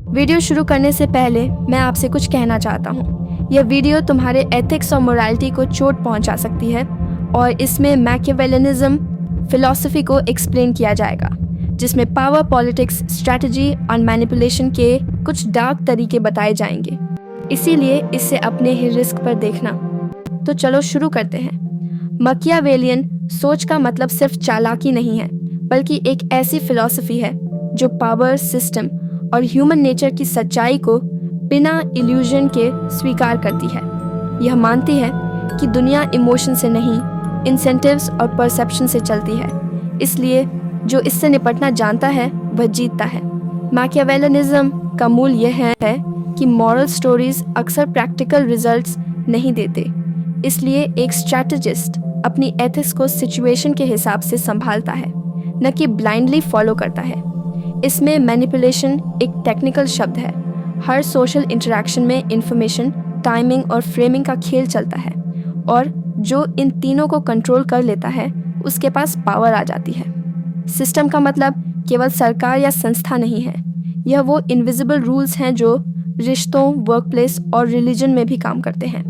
Video शुरू करने से पहले मैं आपसे कुछ कहना चाहता हूँ। यह वीडियो तुम्हारे एथिक्स और मोरालिटी को चोट पहुँचा सकती है और इसमें मैकियावेलिनिज्म फिलॉसफी को एक्सप्लेन किया जाएगा, जिसमें पावर, पॉलिटिक्स, स्ट्रैटेजी और मैनिपुलेशन के कुछ डार्क तरीके बताए जाएंगे। इसीलिए इसे अपने ही रिस्क पर देखना। तो चलो शुरू करते हैं। मैकियावेलियन सोच का मतलब सिर्फ चालाकी नहीं है, बल्कि एक ऐसी फिलॉसफी है जो पावर, सिस्टम और ह्यूमन नेचर की सच्चाई को बिना इल्यूजन के स्वीकार करती है। यह मानती है कि दुनिया इमोशन से नहीं, इंसेंटिव्स और परसेप्शन से चलती है। इसलिए जो इससे निपटना जानता है वह जीतता है। मैकियावेलिनिज्म का मूल यह है कि मॉरल स्टोरीज अक्सर प्रैक्टिकल रिजल्ट्स नहीं देते। इसलिए एक स्ट्रैटेजिस्ट अपनी एथिक्स को सिचुएशन के हिसाब से संभालता है, न कि ब्लाइंडली फॉलो करता है। इसमें मैनिपुलेशन एक टेक्निकल शब्द है। हर सोशल इंटरेक्शन में इंफॉर्मेशन, टाइमिंग और फ्रेमिंग का खेल चलता है, और जो इन तीनों को कंट्रोल कर लेता है उसके पास पावर आ जाती है। सिस्टम का मतलब केवल सरकार या संस्था नहीं है। यह वो इनविजिबल रूल्स हैं जो रिश्तों, वर्कप्लेस और रिलीजन में भी काम करते हैं।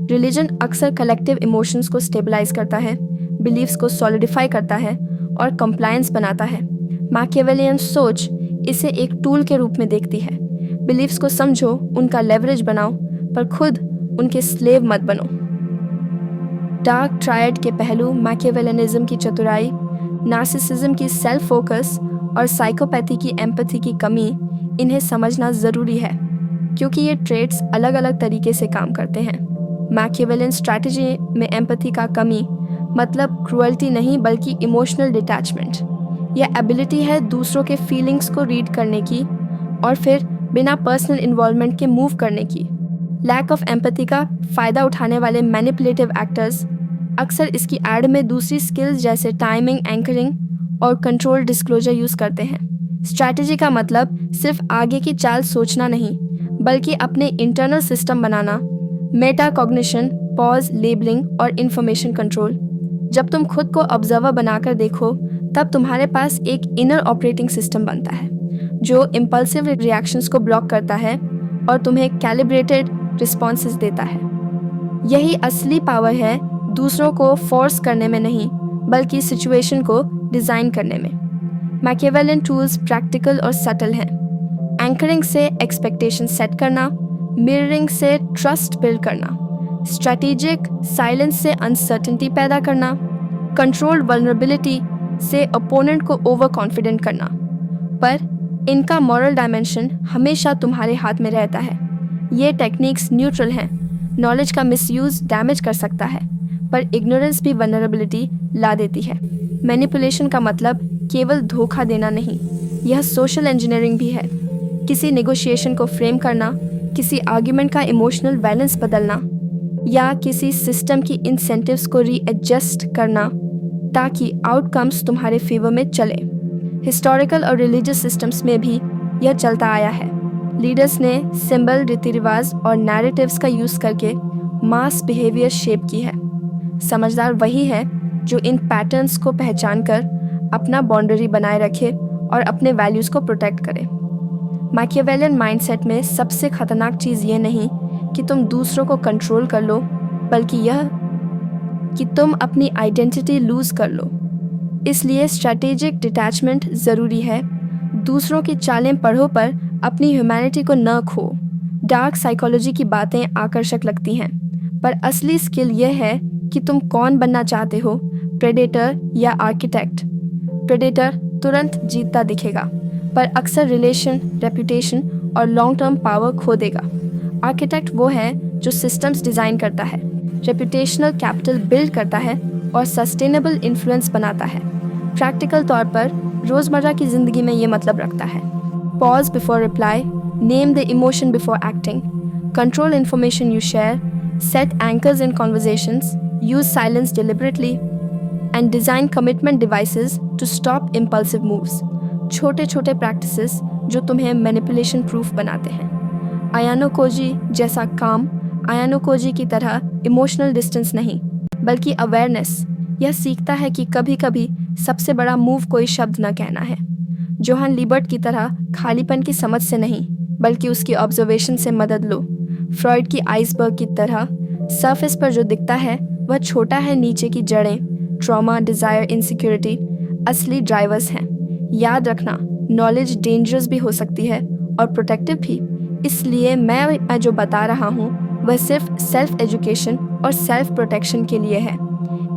रिलीजन अक्सर कलेक्टिव इमोशंस को स्टेबलाइज करता है, बिलीव्स को सॉलिडिफाई करता है और कंप्लायंस बनाता है। मैकियावेलियन सोच इसे एक टूल के रूप में देखती है। बिलीव्स को समझो, उनका लेवरेज बनाओ, पर खुद उनके स्लेव मत बनो। डार्क ट्रायड के पहलू मैकियावेलिनिज्म की चतुराई, नार्सिसिज्म की सेल्फ फोकस और साइकोपैथी की एम्पैथी की कमी, इन्हें समझना ज़रूरी है क्योंकि ये ट्रेट्स अलग अलग तरीके से काम करते हैं। मैकियावेलियन स्ट्रैटेजी में एम्पैथी का कमी मतलब क्रुएल्टी नहीं, बल्कि इमोशनल डिटैचमेंट। यह एबिलिटी है दूसरों के फीलिंग्स को रीड करने की और फिर बिना पर्सनल इन्वॉल्वमेंट के मूव करने की। लैक ऑफ एम्पैथी का फ़ायदा उठाने वाले मैनिपुलेटिव एक्टर्स अक्सर इसकी एड में दूसरी स्किल्स जैसे टाइमिंग, एंकरिंग और कंट्रोल डिस्क्लोजर यूज़ करते हैं। स्ट्रैटेजी का मतलब सिर्फ आगे की चाल सोचना नहीं, बल्कि अपने इंटरनल सिस्टम बनाना, मेटा कॉग्निशन, पॉज, लेबलिंग और इंफॉर्मेशन कंट्रोल। जब तुम खुद को ऑब्जर्वर बनाकर देखो, तब तुम्हारे पास एक इनर ऑपरेटिंग सिस्टम बनता है जो इम्पल्सिव रिएक्शंस को ब्लॉक करता है और तुम्हें कैलिब्रेटेड रिस्पॉन्सेस देता है। यही असली पावर है, दूसरों को फोर्स करने में नहीं, बल्कि सिचुएशन को डिज़ाइन करने में। मैकियावेलियन टूल्स प्रैक्टिकल और सटल हैं। एंकरिंग से एक्सपेक्टेशन सेट करना, मिररिंग से ट्रस्ट बिल्ड करना, स्ट्रैटेजिक साइलेंस से अनसर्टेनिटी पैदा करना, कंट्रोल्ड वल्नरेबिलिटी से अपोनेंट को ओवर कॉन्फिडेंट करना। पर इनका मॉरल डायमेंशन हमेशा तुम्हारे हाथ में रहता है। ये टेक्निक्स न्यूट्रल हैं। नॉलेज का मिसयूज़ डैमेज कर सकता है, पर इग्नोरेंस भी वल्नरेबिलिटी ला देती है। मैनिपुलेशन का मतलब केवल धोखा देना नहीं, यह सोशल इंजीनियरिंग भी है। किसी नेगोशिएशन को फ्रेम करना, किसी आर्ग्यूमेंट का इमोशनल बैलेंस बदलना, या किसी सिस्टम की इंसेंटिव्स को रीएडजस्ट करना ताकि आउटकम्स तुम्हारे फेवर में चले। हिस्टोरिकल और रिलीजियस सिस्टम्स में भी यह चलता आया है। लीडर्स ने सिंबल, रीति रिवाज और नैरेटिव्स का यूज़ करके मास बिहेवियर शेप की है। समझदार वही है जो इन पैटर्न्स को पहचान कर अपना बाउंड्री बनाए रखे और अपने वैल्यूज़ को प्रोटेक्ट करे। मैकियावेलियन माइंडसेट में सबसे खतरनाक चीज़ ये नहीं कि तुम दूसरों को कंट्रोल कर लो, बल्कि यह कि तुम अपनी आइडेंटिटी लूज़ कर लो। इसलिए स्ट्रैटेजिक डिटैचमेंट ज़रूरी है। दूसरों की चालें पढ़ो, पर अपनी ह्यूमैनिटी को न खो। डार्क साइकोलॉजी की बातें आकर्षक लगती हैं, पर असली स्किल यह है कि तुम कौन बनना चाहते हो, प्रेडेटर या आर्किटेक्ट। प्रेडेटर तुरंत जीतता दिखेगा, पर अक्सर रिलेशन, रेपुटेशन और लॉन्ग टर्म पावर खो देगा। आर्किटेक्ट वो है जो सिस्टम्स डिज़ाइन करता है, रेपुटेशनल कैपिटल बिल्ड करता है और सस्टेनेबल इन्फ्लुएंस बनाता है। प्रैक्टिकल तौर पर रोज़मर्रा की ज़िंदगी में ये मतलब रखता है: pause before reply, name the emotion before acting, control information you share, set anchors in conversations, use silence deliberately and design commitment devices to stop impulsive moves. छोटे छोटे प्रैक्टिसेस जो तुम्हें मैनिपुलेशन प्रूफ बनाते हैं। आयानो कोजी जैसा काम, आयानो Cozi की तरह इमोशनल डिस्टेंस नहीं, बल्कि अवेयरनेस। यह सीखता है कि कभी कभी सबसे बड़ा मूव कोई शब्द न कहना है। जोहान लिबर्ट की तरह खालीपन की समझ से नहीं, बल्कि उसकी ऑब्जर्वेशन से मदद लो। फ्रॉइड की आइसबर्ग की तरह सरफेस पर जो दिखता है वह छोटा है, नीचे की जड़ें, ट्रॉमा, डिज़ायर, इनसिक्योरिटी असली ड्राइवर्स हैं। याद रखना, नॉलेज डेंजरस भी हो सकती है और प्रोटेक्टिव भी। इसलिए मैं जो बता रहा हूँ वह सिर्फ सेल्फ एजुकेशन और सेल्फ प्रोटेक्शन के लिए है।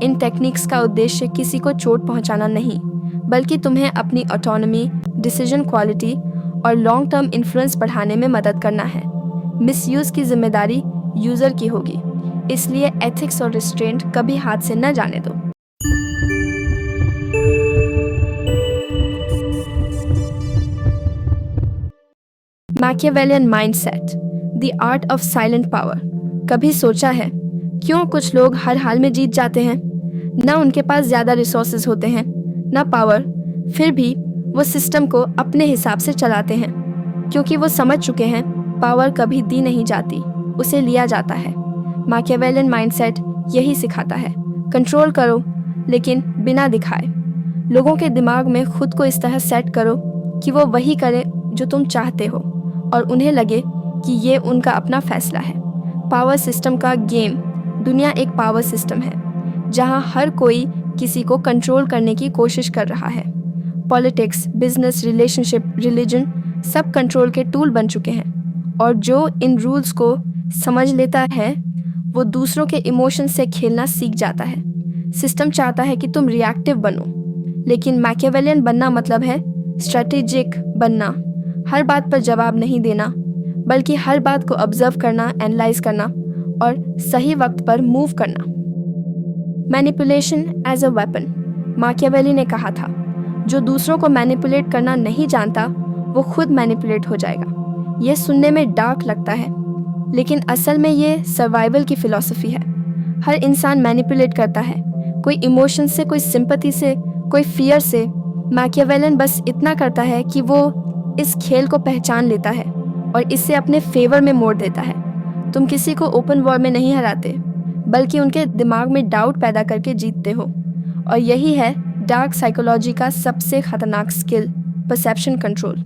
इन टेक्निक्स का उद्देश्य किसी को चोट पहुँचाना नहीं, बल्कि तुम्हें अपनी ऑटोनॉमी, डिसीजन क्वालिटी और लॉन्ग टर्म इन्फ्लुएंस बढ़ाने में मदद करना है। मिसयूज़ की जिम्मेदारी यूज़र की होगी, इसलिए एथिक्स और रिस्ट्रेंट कभी हाथ से न जाने दो। Machiavellian mindset, the art of silent power. कभी सोचा है क्यों कुछ लोग हर हाल में जीत जाते हैं? ना उनके पास ज़्यादा रिसोर्सेज होते हैं, ना पावर, फिर भी वो सिस्टम को अपने हिसाब से चलाते हैं, क्योंकि वो समझ चुके हैं पावर कभी दी नहीं जाती, उसे लिया जाता है। मैकियावेलियन माइंडसेट यही सिखाता है, कंट्रोल करो लेकिन बिना दिखाए। लोगों के दिमाग में खुद को इस तरह सेट करो कि वो वही करे जो तुम चाहते हो और उन्हें लगे कि ये उनका अपना फैसला है। पावर सिस्टम का गेम। दुनिया एक पावर सिस्टम है जहाँ हर कोई किसी को कंट्रोल करने की कोशिश कर रहा है। पॉलिटिक्स, बिजनेस, रिलेशनशिप, रिलीजन सब कंट्रोल के टूल बन चुके हैं, और जो इन रूल्स को समझ लेता है वो दूसरों के इमोशन से खेलना सीख जाता है। सिस्टम चाहता है कि तुम रिएक्टिव बनो, लेकिन मैकियावेलियन बनना मतलब है स्ट्रेटेजिक बनना। हर बात पर जवाब नहीं देना, बल्कि हर बात को ऑब्जर्व करना, एनालाइज करना और सही वक्त पर मूव करना। Manipulation as a weapon. Machiavelli ने कहा था, जो दूसरों को मैनिपुलेट करना नहीं जानता वो खुद मैनिपुलेट हो जाएगा। ये सुनने में डार्क लगता है, लेकिन असल में ये सर्वाइवल की फ़िलॉसफी है। हर इंसान मैनिपुलेट करता है, कोई इमोशन से, कोई सिंपैथी से, कोई फियर से। मैकियावेलियन बस इतना करता है कि वो इस खेल को पहचान लेता है और इसे अपने फेवर में मोड़ देता है। तुम किसी को ओपन वॉर में नहीं हराते, बल्कि उनके दिमाग में डाउट पैदा करके जीतते हो। और यही है डार्क साइकोलॉजी का सबसे खतरनाक skill, perception control.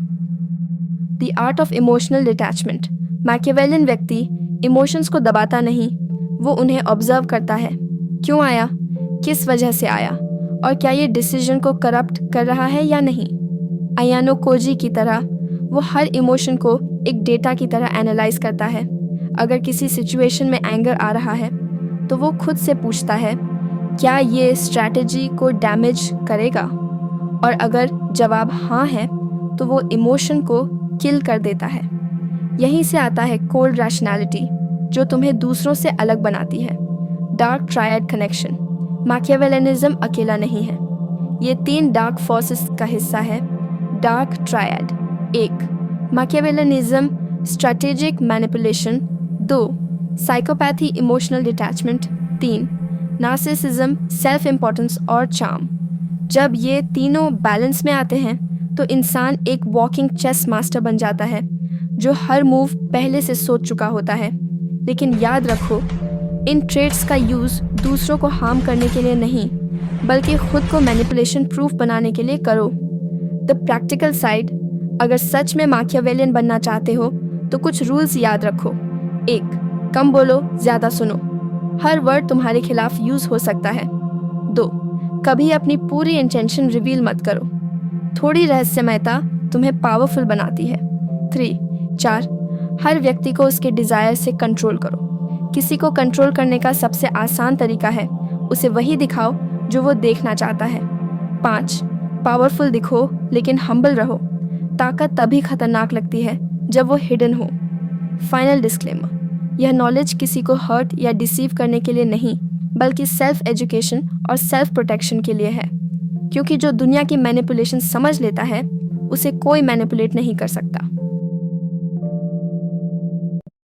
The art of emotional detachment. Machiavellian व्यक्ति इमोशंस को दबाता नहीं, वो उन्हें ऑब्जर्व करता है। क्यों आया, किस वजह से आया, और क्या ये डिसीजन को करप्ट कर रहा है या नहीं। आयानो कोजी की तरह वो हर इमोशन को एक डेटा की तरह एनालाइज करता है। अगर किसी सिचुएशन में एंगर आ रहा है तो वो खुद से पूछता है, क्या ये स्ट्रैटेजी को डैमेज करेगा, और अगर जवाब हाँ है तो वो इमोशन को किल कर देता है। यहीं से आता है कोल्ड रैशनैलिटी, जो तुम्हें दूसरों से अलग बनाती है। Dark triad connection. मैकियावेलियनिज्म अकेला नहीं है, ये 3 डार्क फोर्सेस का हिस्सा है। Dark triad: 1. Machiavellianism, strategic manipulation. 2. Psychopathy, emotional detachment. 3. Narcissism, self importance और चार्म। जब ये तीनों बैलेंस में आते हैं तो इंसान एक वॉकिंग चेस मास्टर बन जाता है, जो हर मूव पहले से सोच चुका होता है। लेकिन याद रखो, इन ट्रेट्स का यूज़ दूसरों को हार्म करने के लिए नहीं, बल्कि खुद को मैनिपुलेशन प्रूफ बनाने के लिए करो। द प्रैक्टिकल साइड: अगर सच में मैकियावेलियन बनना चाहते हो तो कुछ रूल्स याद रखो। 1. कम बोलो, ज़्यादा सुनो। हर वर्ड तुम्हारे खिलाफ यूज़ हो सकता है। 2. कभी अपनी पूरी इंटेंशन रिवील मत करो, थोड़ी रहस्यमयता तुम्हें पावरफुल बनाती है। 4. हर व्यक्ति को उसके डिज़ायर से कंट्रोल करो। किसी को कंट्रोल करने का सबसे आसान तरीका है उसे वही दिखाओ जो वो देखना चाहता है। 5. पावरफुल दिखो लेकिन हम्बल रहो। ताकत तभी खतरनाक लगती है जब वो हिडन हो। फाइनल डिस्क्लेमर: यह नॉलेज किसी को हर्ट या डिसीव करने के लिए नहीं, बल्कि सेल्फ एजुकेशन और सेल्फ प्रोटेक्शन के लिए है। क्योंकि जो दुनिया की मैनिपुलेशन समझ लेता है, उसे कोई मैनिपुलेट नहीं कर सकता।